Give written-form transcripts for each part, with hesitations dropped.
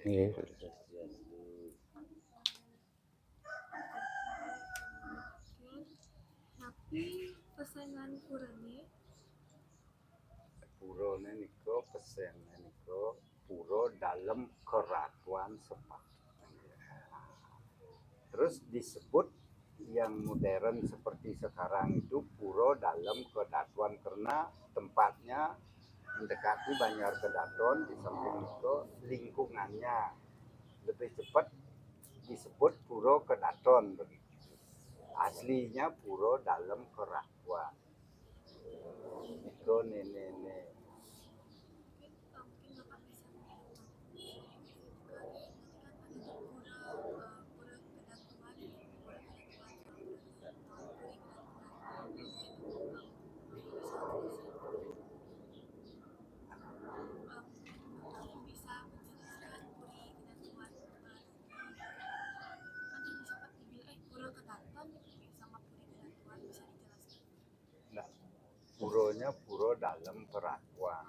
Nggih. Tapi pesanan purane Purone niku pesene niku pura dalam keratuan Sepak. Terus disebut yang modern seperti sekarang itu pura dalam kedatuan karena tempatnya mendekati Banjar Kedaton, di samping itu lingkungannya lebih cepat disebut pura Kedaton begitu. Aslinya pura dalam keratuan. Itu nenek mungkin Bapak bisa melihat juga nanti kan ada tuh pura kedatuan pura kedatuan sama pura kedatuan mungkin Bapak bisa menjelaskan puri kedatuan kan tadi sempat dibilang pura kedatuan sama puri kedatuan bisa dijelaskan. nah, puronya pura dalam keratuan.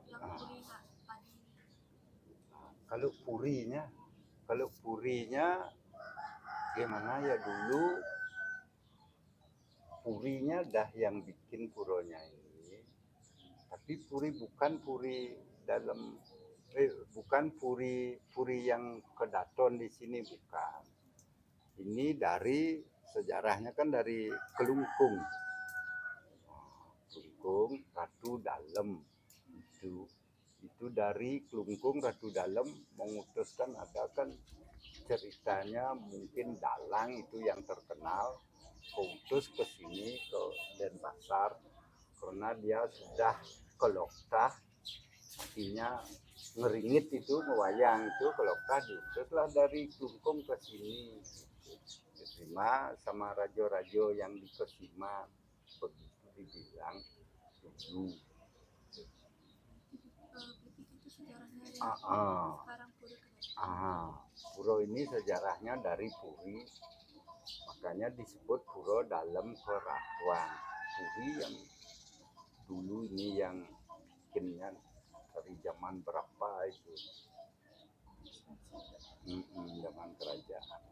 Yang puri tadi Kalau purinya gimana ya, dulu purinya dah yang bikin puronya ini, tapi puri bukan puri dalam bukan puri yang Kedaton di sini, bukan. Ini dari sejarahnya kan dari Kelungkung Ratu Dalem itu dari Kelungkung Ratu Dalem mengutuskan, ada kan ceritanya mungkin dalang itu yang terkenal utus ke sini ke Denpasar karena dia sudah keloktah, artinya ngeringit itu ngewayang itu keloktah, diutuslah dari Kelungkung ke sini diterima sama rajo-rajo yang di Kesima, begitu dibilang dulu. itu sejarahnya sekarang pura kedatuan. Pura ini sejarahnya dari puri, makanya disebut pura dalam keratuan. Puri yang dulu ini yang bikinnya dari zaman berapa itu, zaman kerajaan.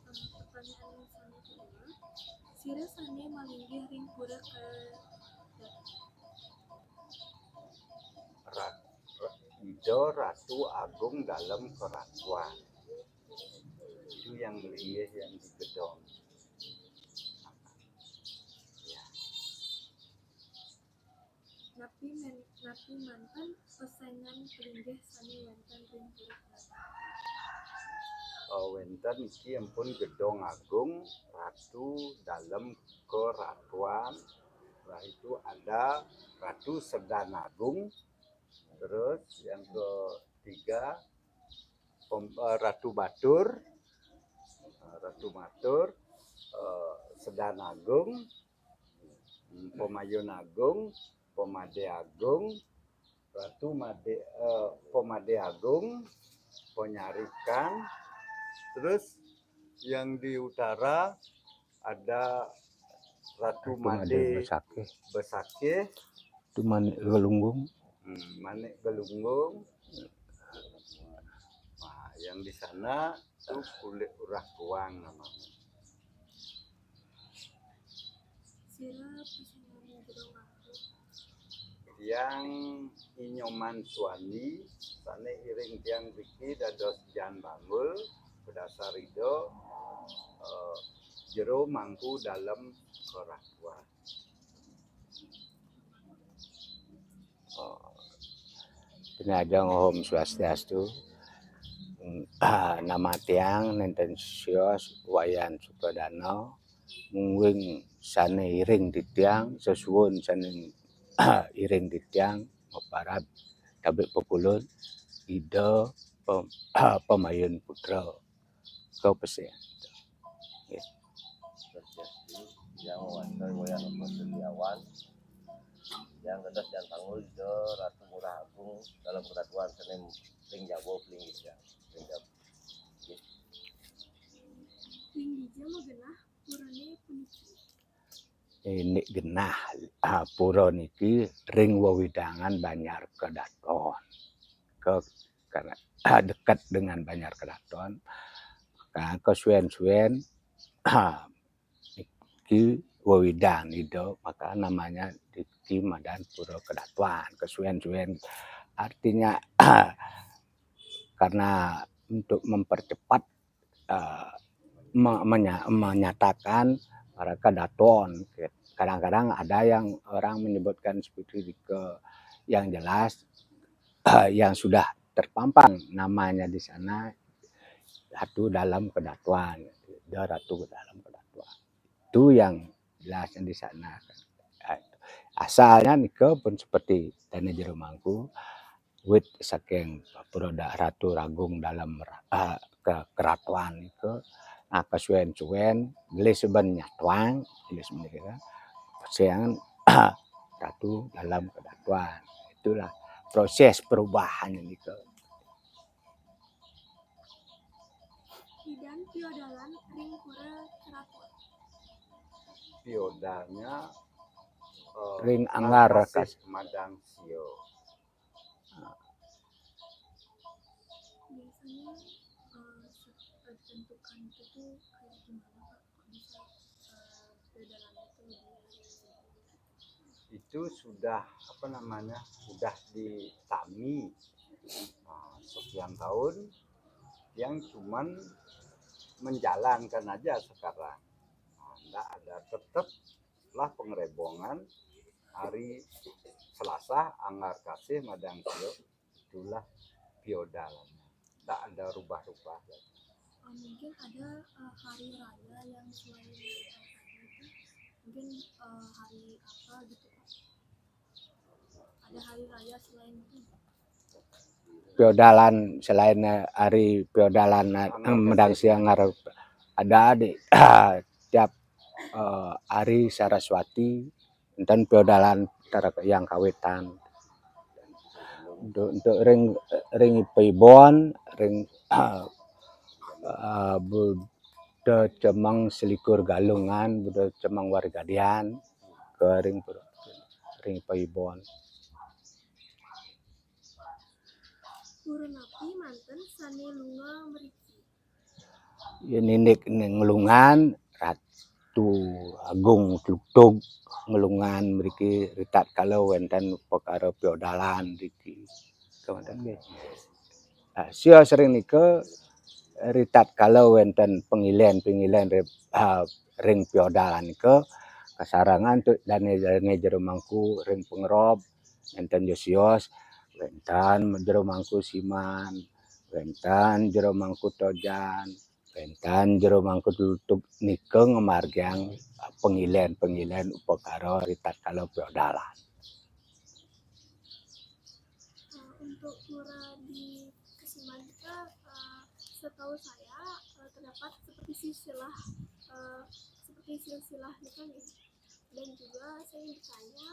Pertanyaan sana kedua, sira sane malinggih ring pura Ido Ratu Agung dalam keratuan. Itu yang linggih yang di gedong. Napi mantan pesanan pelinggih sane wonten ring pura Wenten iki ampun gedong agung Ratu dalam keratuan. Setelah itu ada Ratu Sedan Agung. Terus yang ketiga Ratu Batur, Sedan Agung, Pemayun Agung, Pemade Agung, Ratu Pemade Agung, Penyarikan. Terus yang di utara ada Ratu Made Besakeh, Itu Manik Galunggung. Manik Galunggung. Nah, yang di sana itu Kulit Urah Kuang namanya. sira pesanan gedong agung Yang Inyoman Suami sane iring tiang biki dados jan bangul berdasar itu jero mangku dalam keratuan. Pinajang Om Swastiastu. Nama tiang nenten sios Wayan Sutradana mungwing sane iring di tiang sesuwun sane iring di tiang maparat tabik pekulun Ida Pemayun Putra kau pesen. Yang wonten wayang Setiawan, yang kedas yang tanggul itu Ratu Murah Agung dalam keratuan Senem ring Jawa Plinggih ya. tinggi jama genah purane puniki Ini genah pura niki ring wewidangan Banjar Kedaton. Kedaton karena dekat dengan Banjar Kedaton, maka kesuwen-suwen iki wewidan itu maka namanya Diki Madan Puro Kedatuan kesuwen-suwen artinya karena untuk mempercepat menyatakan para kedaton. Kadang-kadang ada yang orang menyebutkan seperti yang jelas yang sudah terpampang namanya di sana Ratu dalam Kedatuan, Ratu dalam Kedatuan. Itu yang jelasnya di sana. Asalnya nika pun seperti Dana Jero Mangku, wit saking Puroda Ratu Ragung dalam keratuan itu, nah kesuwen-suwen gelis sebenarnya tuang, gelis mereka, siang Ratu dalam Kedatuan. Itulah proses perubahan ini ke. Hidan piodalan ring pura keraton. Piodanya Ring Anggar Kasih Madang Sio. Biasanya bentukan itu tuh kayak gimana Pak? Kok bisa piodalan itu lebih Itu sudah apa namanya? Sudah ditami sekian tahun yang cuman menjalankan aja sekarang. Enggak ada tetaplah pengerebongan hari Selasa Anggar Kasih Madang Sio itulah piodalannya. Enggak ada rubah-rubah. mungkin ada hari raya yang selain itu mungkin hari apa gitu Pak? Ada hari raya selain itu? Piodalan selain hari piodalan Medang Siang ada di tiap hari Saraswati dan piodalan yang kawitan untuk ring Pibon ring Budo Cemang Selikur Galungan Budo Cemang Wargadian ke ring Pibon. Purun api manten sane lunga meriki. Ya nindik ngelungan Ratu Agung Tlugtug ngelungan mriki ritat kalau wonten perkara piodalan mriki. Kemudian nggih. Sia sering nika ritat kalau wonten pengilen ring piodalan nika kasarangan untuk dane jero mangku ring pengerob enten Yosios wentan jero mangku Siman wentan jero mangku Tojan wentan jero mangku Tlugtug nika ngemargiang pengilen upakara ritat kalau piodalan. Untuk pura di Kasimanca setahu saya terdapat seperti silsilah itu nih. Dan juga saya bertanya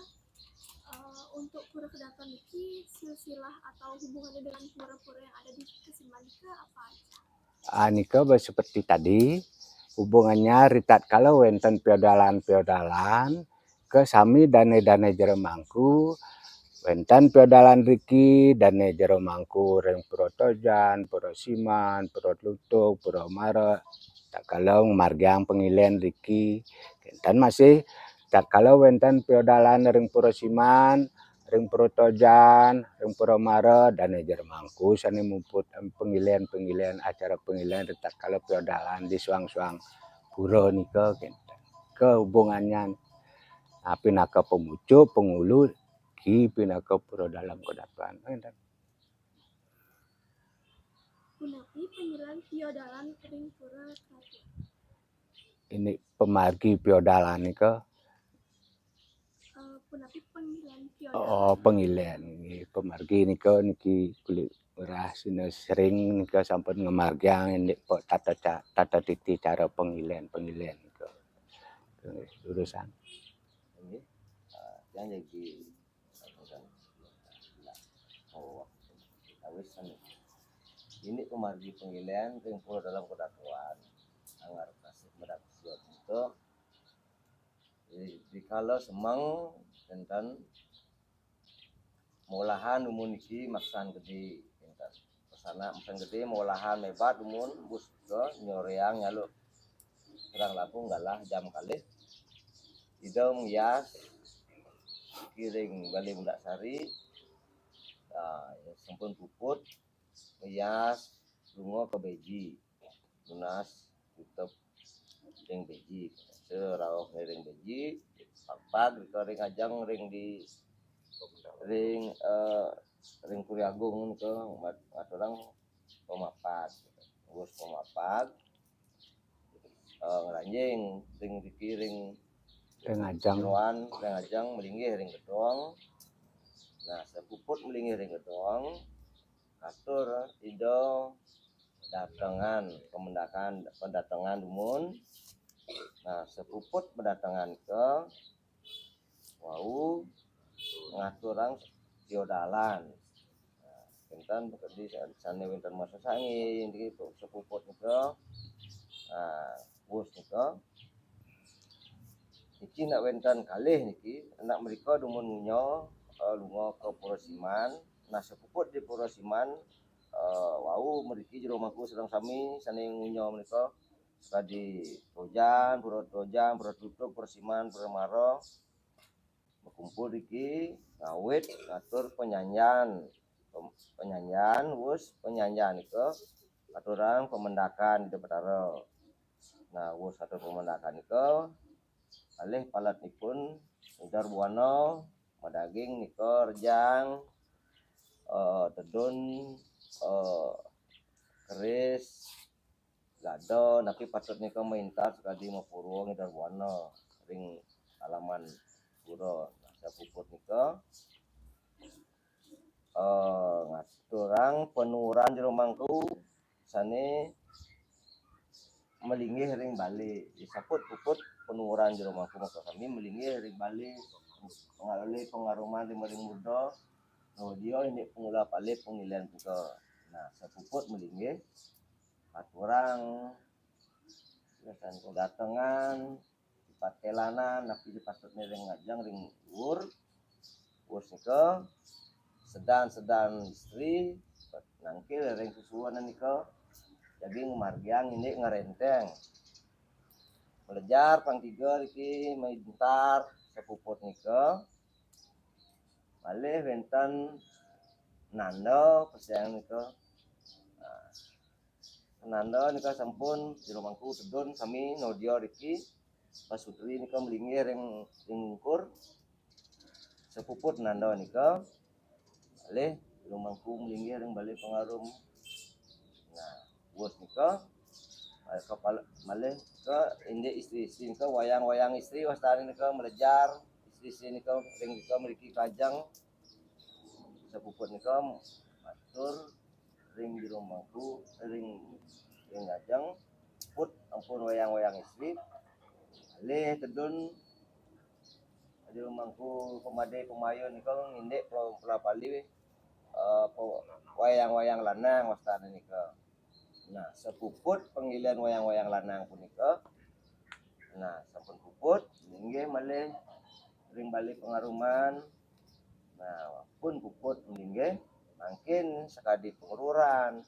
untuk pura Kedaton ini silsilah atau hubungannya dengan pura-pura yang ada di Kasimanca apa aja? Nika seperti tadi hubungannya ritat kalau wonten piodalan ke sami dane jero mangku wonten piodalan riki dane jero mangku ring Pura Tojan, Pura Siman, Pura Tlugtug, Pura Mara tak kalau margiang pengilen riki dan masih tak kalau wonten piodalan ring Pura Siman ring Pura Tojan, ring Pura Mara dane jero mangku sane mumput pengilen acara pengilen ritat kalau piodalan di suang-suang pura nika ke hubungannya pinaka pemucuk pengulu ki pinaka pura dalam Kedatuan. Punapi pemilihan piodalan ring pura Keraton. Ini pemargi piodalan nika Punapi pemilihan pengilen pemargi nika niki kulit merah sini sering nika sampun ngemargiang ini tata titi cara pengilen nika urusan Ini yang jadi ini pemargi pengilen ring pura dalam Kedatuan Anggar Kasih Madang Sio itu di kala semang tentang molahan umun iki maksan gede pinten kesana maksan gede molahan mebat umun bus ke nyoreang nyaluk kurang lapung galah jam kali idom yas kiring balik Bundak Sari sampun puput yas lungo ke beji lunas tutup ring beji serauh ring beji pag ring ajang ring di ring Puri Agung ke orang pemapat ngurus pemapat ngeranjing ring dikiring Ajang jeroan ring ajang melinggih ring gedong nah sepuput melinggih ring gedong atur ido datangan pendatangan dumun nah sepuput mendatangan ke wau ngaturang diodalan pinten bekerja sana pinten masa sangi gitu sepuput itu bus itu niki nak wenten kalih niki anak mereka dumun ngunyo lungo ke Purosiman nah sepuput di Purosiman wau mriki jero mangku sedang sami sane ngunyo mereka di Tojan, Pura Tutup, Purosiman, Pura Maro berkumpul iki ngawit ngatur penyanyian wus penyanyian itu aturan pemendakan di Betaro nah wus atur pemendakan itu alih palatipun udar buana madaging niko rejang tedun keris gado tapi patut niko maintar sekali mau purwo ngidar buana ring halaman pura nah puput niko ngaturang penuran jero mangku sane melinggih ring balik disaput puput penuran jero mangku maka kami melinggih ring balik pengalih pengaruman ring muda no dia ini pengula balik pengilian puto nah sepuput melinggih aturang dan kedatangan patelanan tapi dipatutnya ring ngajang ring ur bos niko sedan istri nangkil ring susuan niko jadi margiang ini ngerenteng belajar pang tiga iki maintar sepuput niko malih wenten nando pesayang niko nando niko sampun jero mangku tedun sami nodio iki pasutri niko melinggih ring ukur sepuput nando niko malih jero mangku melinggih ring balik pengarum nah bos niko malih ke inde istri niko wayang istri wastani niko melejar istri niko ring niko mriki kajang sepuput niko matur ring jero mangku ring ajang put ampun wayang istri malih tedun jero mangku pemadai pemayon niko ngindek pelapali wayang lanang wastani niko nah sepuput penggilian wayang lanang punika nah sampun puput inggih malih ring balik pengaruman nah pun puput inggih mangkin sakadi pengururan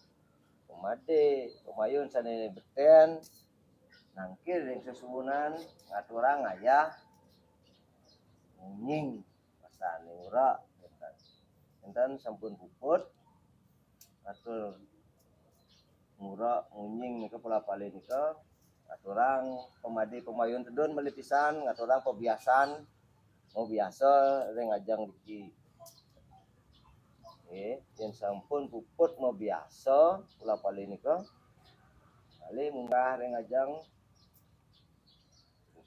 pemade pemayun sane beten nangkil ring sesuwunan ngaturang ayah nying pasane ura enten sampun puput atur murah ngunying nika pola pali nika aturang pemadi pemayun tedun melipisan ngaturang pebiasan mau biasa ring ajang diki yen sampun puput mau biasa pola pali nika kali munggah ring ajang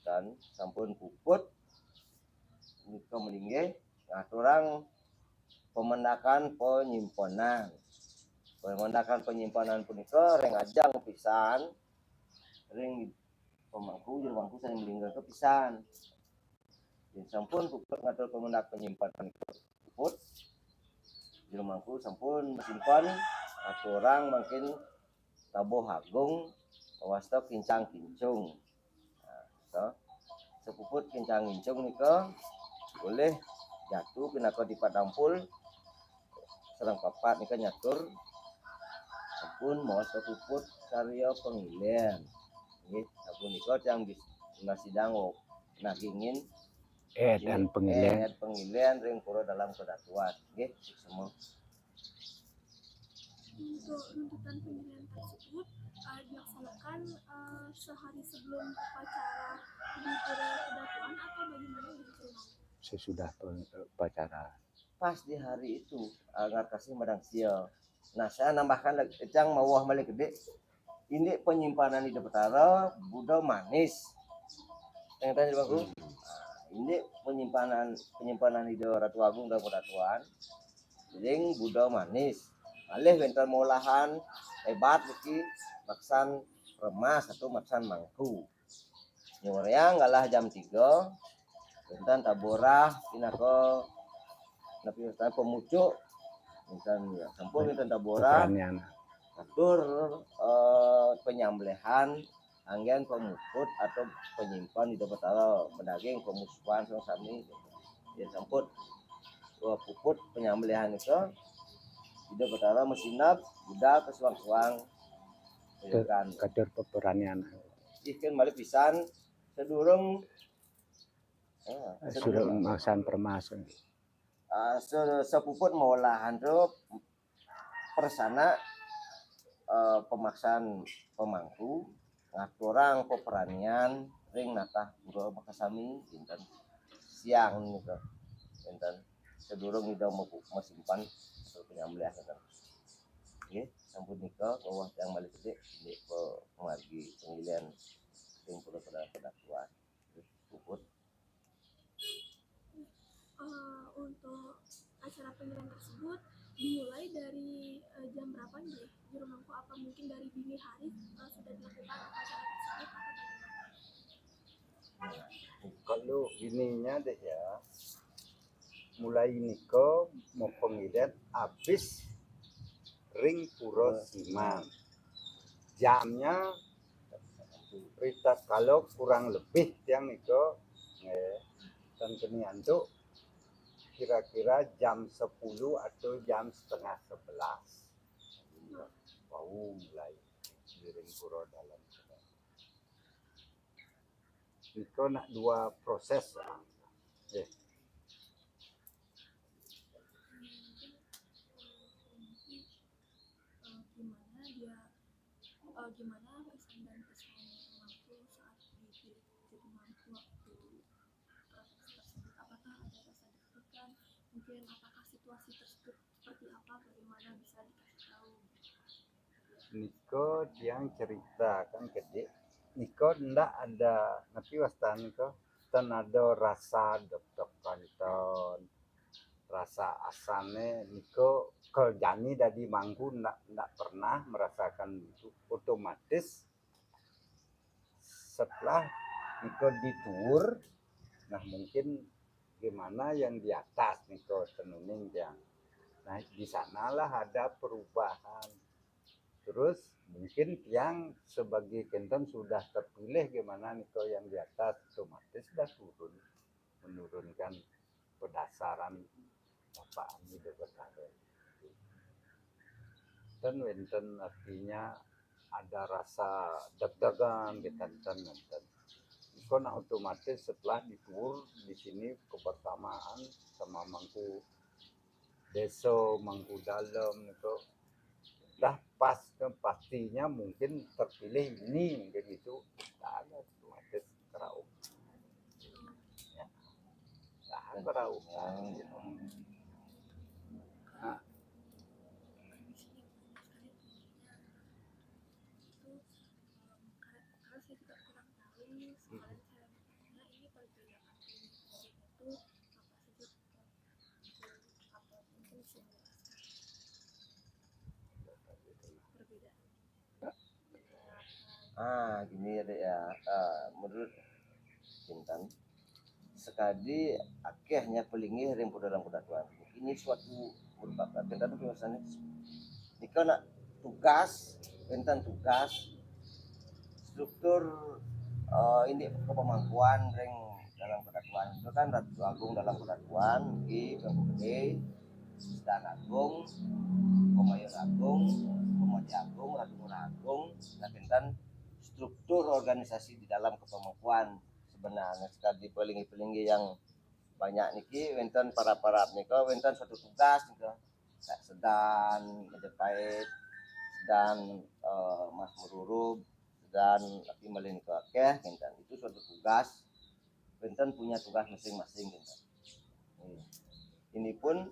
dan sampun puput nika melinggih ngaturang pemendakan penyimpanan punika ring ajang pisan ring pemangku jero mangku sing melinggar ke pisan yen sampun puput ngatur pemendak penyimpanan puput jero mangku sampun simpan aturang mungkin tabuh agung wasta kincang kincung nah sepuput kincang kincung nika boleh jatuh pinaka di padampul serang papat nika nyatur sampun mau sepuput karya pengilian nggih sampun nika yang sidang nagingin dan pengilian pengilian ring pura dalam kedatuan nggih semua. Untuk runtutan pemilihan tersebut dilaksanakan sehari sebelum upacara di pura kedatuan atau bagaimana gitu? sesudah upacara. Pas di hari itu agar kasih madang sia. Nah saya nambahkan lagi ecang mawah malik gede. Ini penyimpanan di Betara Buddha manis. Yang tanya bangku. Ini penyimpanan di Ratu Agung dan Kedatuan. Jadi Buddha manis. Alih bentar molahan hebat iki maksan remas atau maksan mangku. Nyoreang ngalah jam 3. Bentar taborah kinako napi pemucuk misalnya sampun kita tabora atur penyembelihan anggen pemuput atau penyimpan di Betara pedaging pemusuhan sami ya sampun dua puput penyembelihan itu di Betara mesinap budak kesuang-suang kan kader peperanian ikan balik pisan sedurung masan permasan sepuput mengolahan tuh persana pemaksaan pemangku ngaturang peperanian ring natah pura makasami inten siang gitu inten sedurung ida mesimpan penyembelihan kan nggih sampun nika bawah yang balik gede di pemargi pengilian ring pura kedatuan puput. Untuk acara pemilihan tersebut dimulai dari jam berapa nih di rumahku? Apa mungkin dari dini hari sudah dilakukan acara tersebut atau bagaimana? Kalau ininya deh ya, mulai niko mau pengilian habis ring puro siman. Jamnya Rita kalau kurang lebih yang niko dan keniantuk kira-kira jam 10 atau jam setengah 11 baru mulai ring puro dalam itu nak dua proses gimana kesan dan pesan mangku saat dipilih jadi mangku waktu proses tersebut? Apakah ada rasa deg-degan? Mungkin apakah situasi tersebut seperti apa? Bagaimana bisa dikasih tahu? Niko yang cerita kan gede Niko ndak ada nanti wastan Niko tan ada rasa deg-degan ton rasa asane Niko kerjani dari mangku ndak pernah merasakan itu otomatis setelah Niko ditur nah mungkin gimana yang di atas Niko tenuning yang nah di sanalah ada perubahan terus mungkin yang sebagai kenton sudah terpilih gimana Niko yang di atas otomatis sudah turun menurunkan pedasaran bapak ini Betara dan wenten artinya ada rasa deg-degan gitu nonton Niko nah otomatis setelah ditur di sini kebersamaan sama mangku deso mangku dalam Niko dah pas pastinya mungkin terpilih ini mungkin itu ada otomatis kerau ya kerau Karena saya juga kurang tahu sekalian saya bertanya ini perbedaan itu apa saja apa mungkin bisa menjelaskan perbedaan Gini ya dek ya menurut Intan sekali akhirnya pelingih ring dalam kedatuan ini suatu merupakan Intan itu biasanya jika nak tugas Intan tugas struktur ini kepemangkuan ring dalam kedatuan itu kan Ratu Agung dalam kedatuan di Bangku Gede Sedang Agung, Pemayon Agung, Pemadi Agung, Ratu Murah Agung, nah kinten struktur organisasi di dalam kepemangkuan sebenarnya sekali pelinggi-pelinggi yang banyak niki wenten para nika wenten satu tugas nika kayak Sedan Majapahit dan Mas Merurub dan tapi malin ke akeh kinten itu suatu tugas wenten punya tugas masing-masing kinten. Ini pun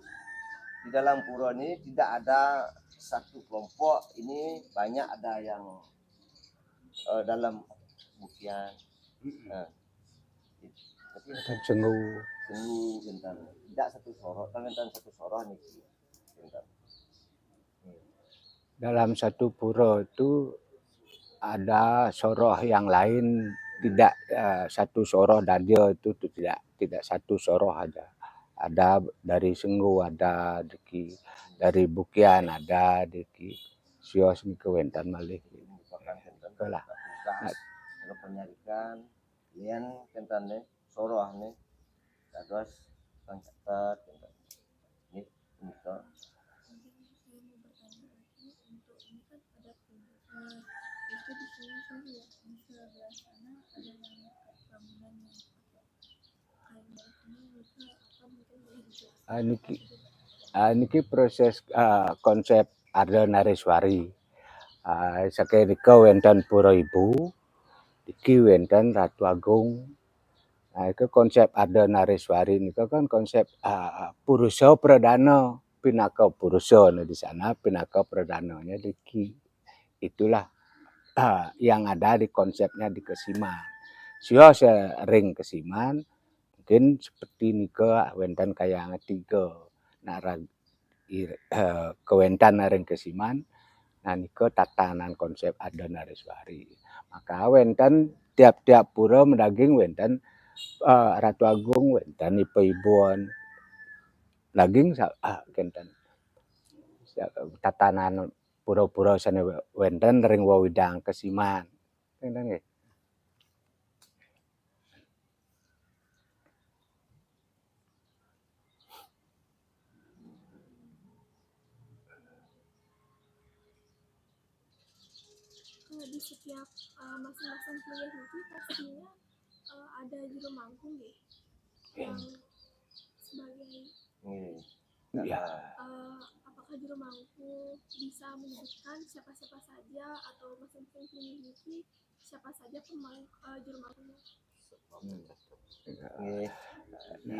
di dalam pura ini tidak ada satu kelompok, ini banyak ada yang dalam bukian Dan cengu sungguh kinten tidak satu soroh kan satu soroh niki kinten. dalam satu pura itu ada soroh yang lain, tidak satu soroh dadia itu tidak satu soroh ada dari Senggu, ada dari Bukian, ada deki sios ni kewentan malih Merupakan kinten lah. tugas kalau penyarikan lian kinten ne soroh ne terus kang catat kinten ini nika. Saya mau bertanya lagi untuk ini kan ada kunjungan itu di sini kan ya di sebelah sana ada yang kayak bangunan yang pakai kain batik ini mereka apa mungkin boleh dijelaskan? Niki proses konsep Ardhanareswari. Sakenika wonten Pura Ibu, iki wonten Ratu Agung. Nah, itu konsep Ardhanareswari nika kan konsep Purusa Pradana, Pinaka Purusa di sana, Pinaka Pradananya diki. Itulah yang ada di konsepnya di Kesiman. Sio sering Kesiman, mungkin seperti nika wonten kaya tiga. Nah, kewentan ring Kesiman, nah nika tatanan konsep Ardhanareswari. Maka wonten tiap-tiap pura mendaging wonten Ratu Agung, wonten ibu-ibuan. Daging kinten tatanan pura-pura sane wonten ring wewidang Kesiman. Kinten nggih. Di setiap masing-masing kuliah itu pastinya ada juru manggung ya yang sebagai Ya. apakah juru manggung bisa menyebutkan siapa-siapa saja atau masing-masing kuliah itu siapa saja juru manggungnya? Nggih, tadi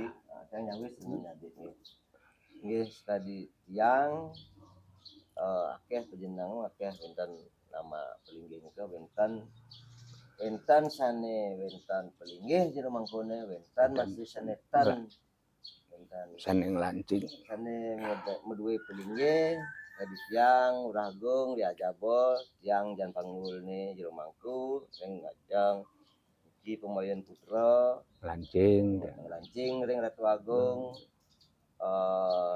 saya nyawis menjadi nggih tadi yang akeh penjenengan akeh wonten nama pelinggih nika wonten sane wonten pelinggih jero mangkone wonten masih sanetan wonten Sane nglancing. sane meduwe pelinggih tadi siang Urah Agung diajabol siang jan panggulne jero mangku ring ngajeng iki Pemayon Putra Lancing. lancing ring Ratu Agung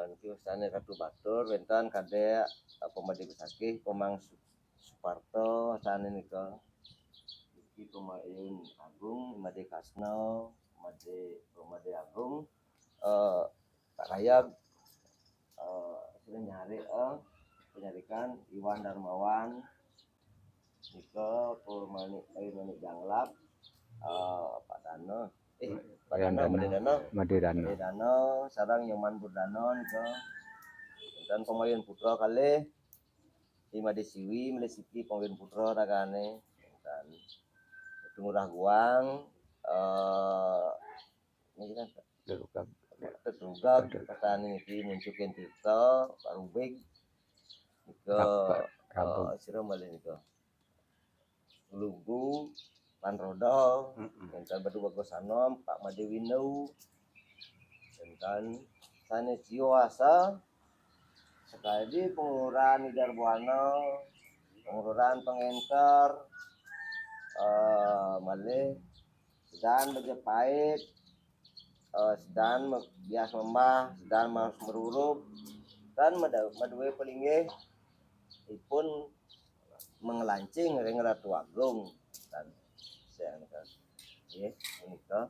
niki usane Ratu Batur wonten kadek Pemadi Besakih Komang Suparto sane nika iki Pemayon Agung Made Kasno Made Agung Pak Rayag sudah nyari penyarikan Iwan Darmawan nika Pemani Janglap Pak Dano Pak Dano Madedano sarang Nyoman Burdano nika dan Pemayon Putra kalih Imade Siwi Melesiki Pemayon Putra ragane dan Tungurah Guang ini kan terduga petani iki muncukin Tirta Pak Rubig nika sira malih nika Lugu Lan Rodo enten Badu Bagosanom Pak Made Windu enten sane Ciwasa sekali pengururan Darbuana pengururan pengenter malih Sedan Majapahit Sedan Bias Membah Sedan Mas Merurub dan maduwe pelinggih ipun mengelancing ring Ratu Agung dan saya nika nggih menika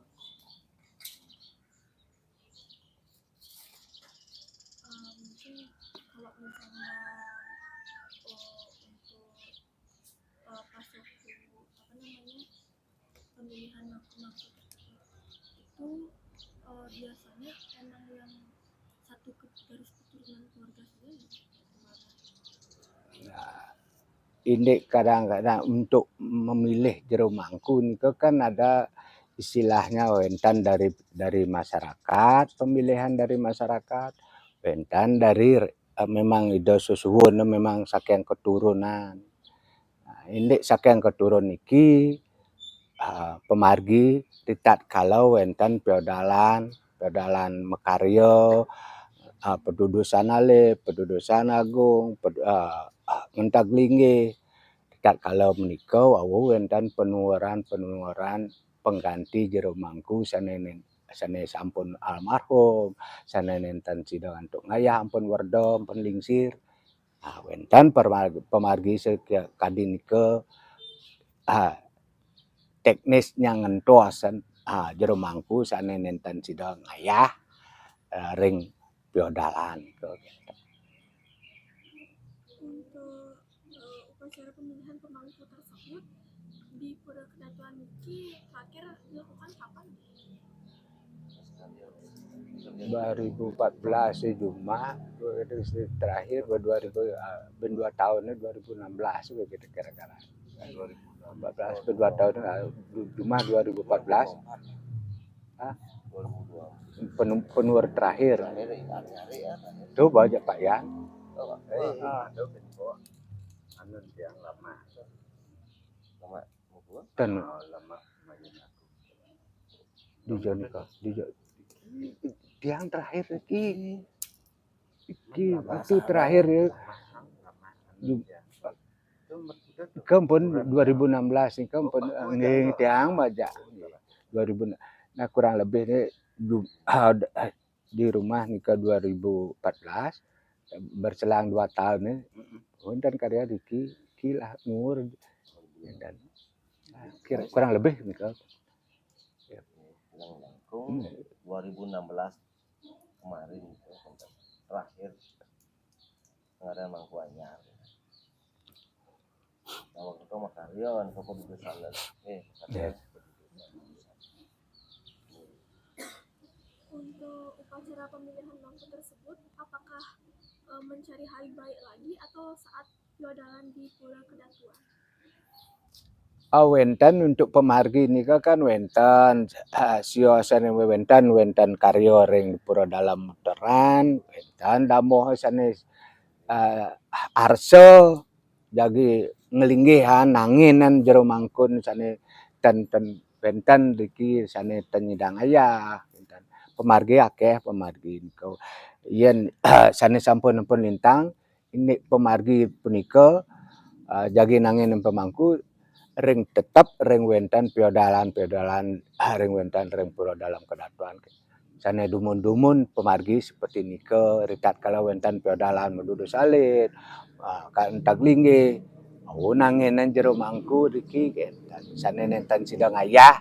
misalnya pas waktu pemilihan mangku-mangku itu biasanya emang yang satu garis keturunan keluarga saja ya? Nah, ini kadang-kadang untuk memilih jero mangku niko kan ada istilahnya wentan dari masyarakat, pemilihan dari masyarakat, wentan dari memang ida susuwun memang saking keturunan. Nah, ini saking keturun iki pemargi titat kalau wentan feodalan Mekaryo, Pedudusan Alif, Pedudusan Agung, Ngentaglinge. Titat kalau menika wau wentan penuaran pengganti jero mangku sane sampun almarhum, sane nenten sidang antuk ngayah ampun werda ampun lingsir. Wentan pemargi kadi nika teknisnya ngentoasen jero mangku sane nenten sidang ngayah ring feodalan nika. Untuk upacara pemilihan pemangku tersebut di Pura Kedatuan Niki terakhir dilakukan kapan? 2014 Juma terakhir 2 tahun 2016 begitu kira-kira. 2014 2 tahun Juma 2014. Penuar terakhir. Itu banyak Pak ya. Anu yang lama. Dan Lama di Jonika yang terakhir iki itu terakhir ya. Kempun 2016 ini kempun nggih tiang baca 2000. Nah kurang lebih ini di rumah nikah 2014 berselang 2 tahun nih. Dan karya Diki lah umur dan kurang lebih nikah. Langkung 2016 kemarin itu terakhir pengadaan mangku anyar. Nah, waktu itu Makaryo kan keputusan Untuk upacara pemilihan mangku tersebut, apakah mencari hari baik lagi atau saat feodalan di Pura Kedatuan? Wentan untuk pemargi nika kan wentan siosan wentan karyo ring pura dalam muteran, wentan damoh sane arso jagi ngelinggihan nanginan jero mangkun sane ten wentan diki sane tenyidang ayah pemargi akeh pemargi niko yen sane sampun lintang ini pemargi punika jagi nangin pemangku ring tetap ring wentan feodalan ring wentan ring pura dalam kedatuan sane dumun pemargi seperti nike ritat kalau wentan feodalan mendudu salit kan taglingge nangenan jero mangku diki sane nenten sidang ayah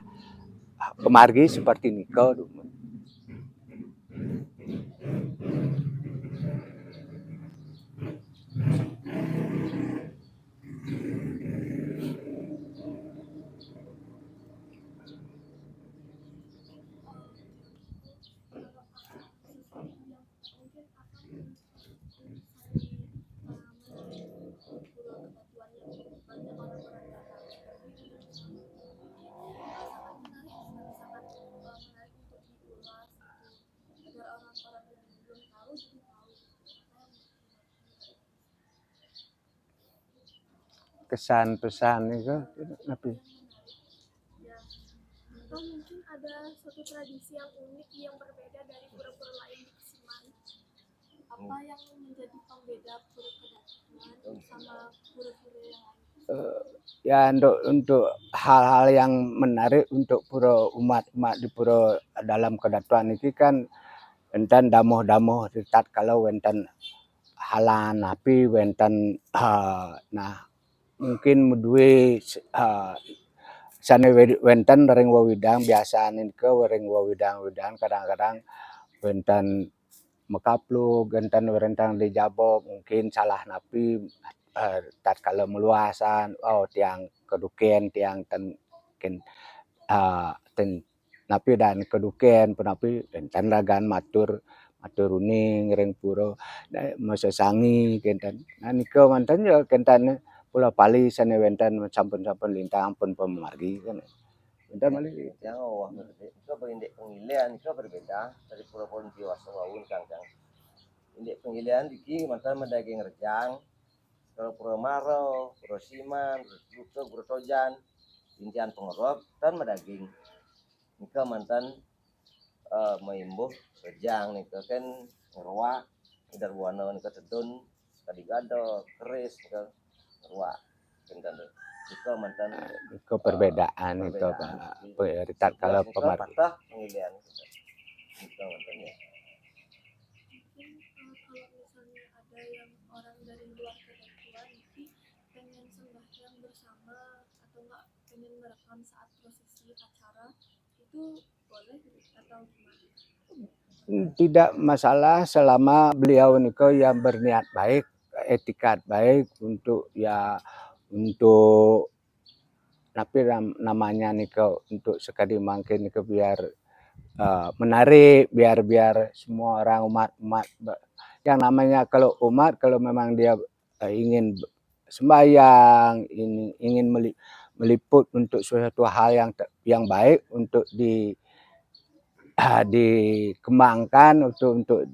pemargi seperti nike dumun. Kesan pesan itu tapi Atau mungkin ada suatu tradisi yang unik yang berbeda dari pura-pura lain di Kesiman. Apa yang menjadi pembeda Pura Kedatuan sama pura-pura yang lain? ya untuk hal-hal yang menarik untuk pura umat di pura dalam kedatuan ini kan enten damoh ritat kalau enten halan api wenten nah mungkin duwe sane wenten ring wewidang biasane ke ring wewidang kadang-kadang wenten mekapluk gentan rentang di jabok mungkin salah napi tatkala meluasan tiang keduken tiang ten napi dan keduken penapi gentan lagan matur uning reng puro masesangi gentan nika manten yo gentan pula pali sane wenten sampun lintang pun pemargi kan gentan mali Yang wah itu berindek pengilian itu berbeda dari pura-pura jiwa sawun kang. Indek pengilian diki mantan mendaging rejang. Kalau pura maro, pura siman, pura pura tojan, intian pengerok dan mendaging. Nika mantan maimbuh rejang nika kan ngerwa dar buana nika tedun kadigado keris nika ngerwa kentan nika mantan ke perbedaan itu Pak ritat kalau pemargi patah pengilian nika mantan ya. Mungkin kalau misalnya ada yang orang dari luar kedatuan nanti pengen sembahyang bersama atau enggak pengen merekam saat prosesi acara itu boleh atau gimana? tidak masalah selama beliau niko yang berniat baik etikat baik untuk untuk tapi namanya niko untuk sekali mungkin niko biar menarik biar semua orang umat yang namanya kalau umat kalau memang dia ingin sembahyang ingin meliput untuk suatu hal yang baik untuk dikembangkan untuk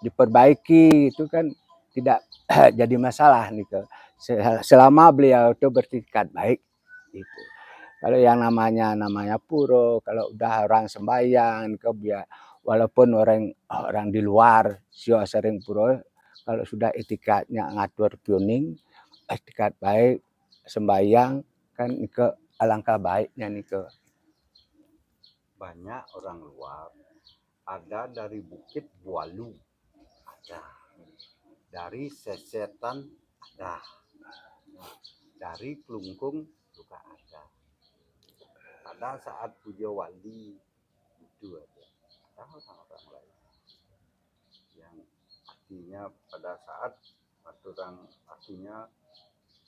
diperbaiki itu kan tidak jadi masalah nih selama beliau itu bertikat baik gitu. Kalau yang namanya puro kalau udah orang sembahyang ke biar walaupun orang di luar sio sering puro kalau sudah etikatnya ngatur tuning etikat baik sembahyang kan ke alangkah baiknya nih ke banyak orang luar, ada dari Bukit Bualu, ada dari Sesetan, ada dari Klungkung juga ada. Pada saat puja wali itu ada orang-orang lain yang artinya pada saat aturan artinya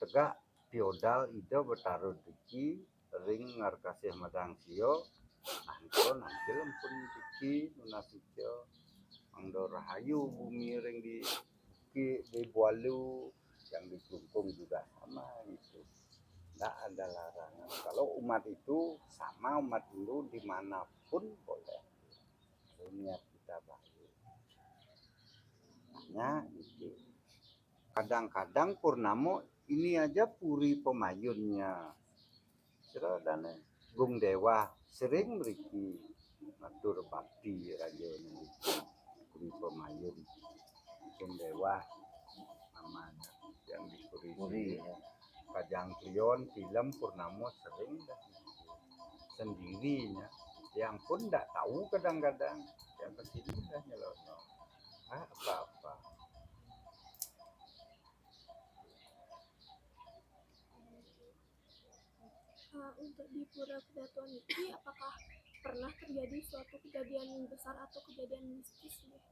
tegak piodal ida bertaruh diki ring ngarkasih madang sio angko nanti lempun diki nunasityo angdo rahayu bumi ring di Bualu yang di Klungkung juga sama itu. Tidak ada larangan. Kalau umat itu sama umat Hindu dimanapun boleh. Niat kita baik. Hanya itu. Kadang-kadang purnamo ini aja puri pemayunnya. Seradane Gung Dewa sering meriki matur bakti raja memiliki puri pemayun. Gung Dewa namanya yang di puri ya. Kajang Krion film Purnamo sering dah sendirinya yang pun tidak tahu kadang-kadang yang kesini dah nyelono apa-apa. Untuk di Pura Kedatuan ini apakah pernah terjadi suatu kejadian besar atau kejadian mistis nih?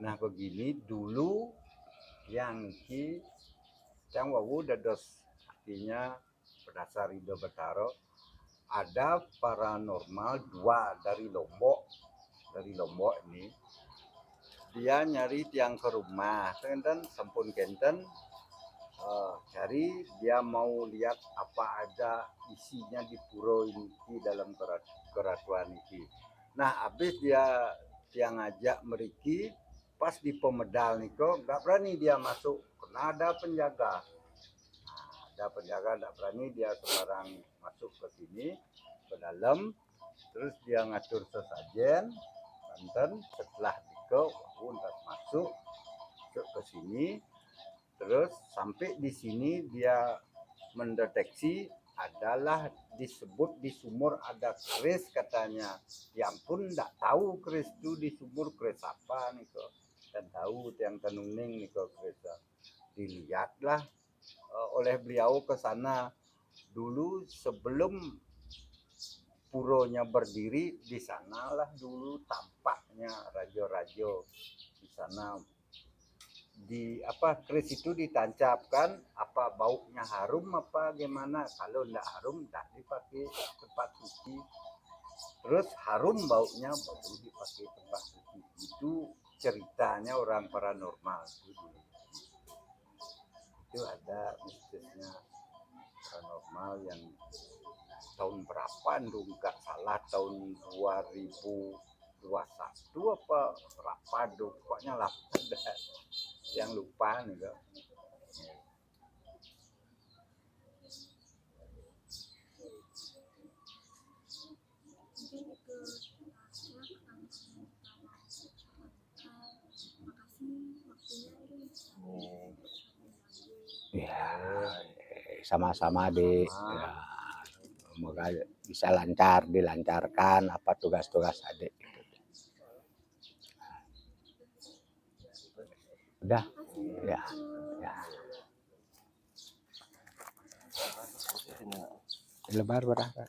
Nah begini dulu yang wawu dados artinya berdasar Ida Betaro ada paranormal dua dari Lombok ini dia nyari tiang ke rumah kenten sampun kenten cari dia mau lihat apa ada isinya di pura ini di dalam keratuan ini. Nah habis dia ngajak meriki pas di pemedal niko nggak berani dia masuk karena ada penjaga. Ada penjaga tidak berani dia sembarang masuk ke sini ke dalam terus dia ngatur sesajen Banten setelah diko untas masuk ke sini terus sampai di sini dia mendeteksi adalah disebut di sumur ada keris katanya yang pun tidak tahu keris itu di sumur keris apa nih kok dan tahu yang tenuning nih kok keris dilihatlah oleh beliau ke sana dulu sebelum puronya berdiri, di sanalah dulu tampaknya rajo-rajo di sana. Di apa keris itu ditancapkan, apa baunya harum apa gimana, kalau enggak harum enggak dipakai tempat suci, terus harum baunya baru dipakai tempat suci. Itu ceritanya orang paranormal itu dulu. Itu ada mistisnya paranormal yang tahun berapa nggak salah, tahun 2021 apa berapa pokoknya lah, ada yang lupa nih kok. Mungkin itu saya pertanyaan pertama. Makasih waktunya ini. Ya, sama-sama di. Ya, semoga bisa lancar, dilancarkan apa tugas-tugas adik. Udah, ya, ya. Lebar berapa?